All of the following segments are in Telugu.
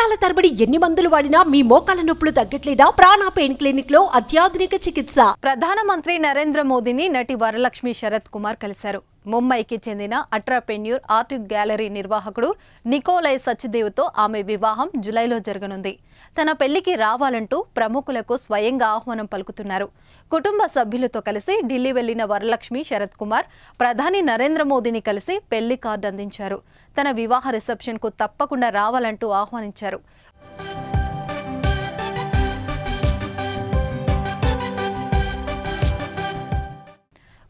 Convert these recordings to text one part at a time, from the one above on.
సంవత్సరాల తరబడి ఎన్ని మందులు వాడినా మీ మోకాల నొప్పులు తగ్గట్లేదా? ప్రాణ పెయిన్ క్లినిక్ లో అత్యాధునిక చికిత్స. ప్రధానమంత్రి నరేంద్ర మోదీని నటి వరలక్ష్మి శరత్ కుమార్ కలిశారు. ముంబైకి చెందిన అట్రాపెన్యూర్ ఆర్ట్ గ్యాలరీ నిర్వాహకుడు నికోలై సచ్దేవ్తో ఆమె వివాహం జూలైలో జరగనుంది. తన పెళ్లికి రావాలంటూ ప్రముఖులకు స్వయంగా ఆహ్వానం పలుకుతున్నారు. కుటుంబ సభ్యులతో కలిసి ఢిల్లీ వెళ్లిన వరలక్ష్మి శరత్ కుమార్ ప్రధాని నరేంద్ర మోదీని కలిసి పెళ్లి కార్డు అందించారు. తన వివాహ రిసెప్షన్ కు తప్పకుండా రావాలంటూ ఆహ్వానించారు.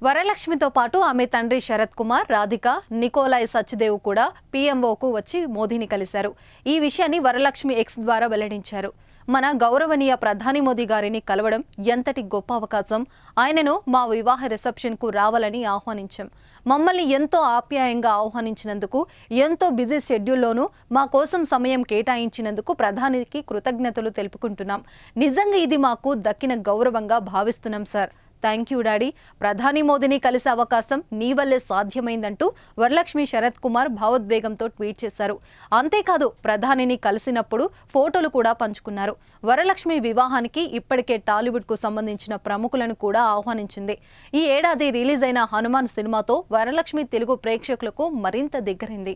వరలక్ష్మితో పాటు ఆమె తండ్రి శరత్ కుమార్, రాధిక, నికోలై సచ్దేవ్ కూడా పీఎంఓకు వచ్చి మోదీని కలిశారు. ఈ విషయాన్ని వరలక్ష్మి ఎక్స్ ద్వారా వెల్లడించారు. మన గౌరవనీయ ప్రధాని మోదీ గారిని కలవడం ఎంతటి గొప్ప అవకాశం. ఆయనను మా వివాహ రిసెప్షన్ కు రావాలని ఆహ్వానించాం. మమ్మల్ని ఎంతో ఆప్యాయంగా ఆహ్వానించినందుకు, ఎంతో బిజీ షెడ్యూల్లోనూ మా కోసం సమయం కేటాయించినందుకు ప్రధానికి కృతజ్ఞతలు తెలుపుకుంటున్నాం. నిజంగా ఇది మాకు దక్కిన గౌరవంగా భావిస్తున్నాం సార్. Thank you daddy. ప్రధాని మోదీని కలిసే అవకాశం నీ వల్లే సాధ్యమైందంటూ వరలక్ష్మి శరత్ కుమార్ భావోద్వేగంతో ట్వీట్ చేశారు. అంతేకాదు ప్రధానిని కలిసినప్పుడు ఫోటోలు కూడా పంచుకున్నారు. వరలక్ష్మి వివాహానికి ఇప్పటికే టాలీవుడ్ కు సంబంధించిన ప్రముఖులను కూడా ఆహ్వానించింది. ఈ ఏడాది రిలీజ్ అయిన హనుమాన్ సినిమాతో వరలక్ష్మి తెలుగు ప్రేక్షకులకు మరింత దగ్గరైంది.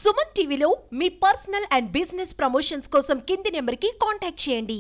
సుమన్ టీవీలో మీ పర్సనల్ అండ్ బిజినెస్ ప్రమోషన్స్ కోసం కింది నెంబర్కి కాంటాక్ట్ చేయండి.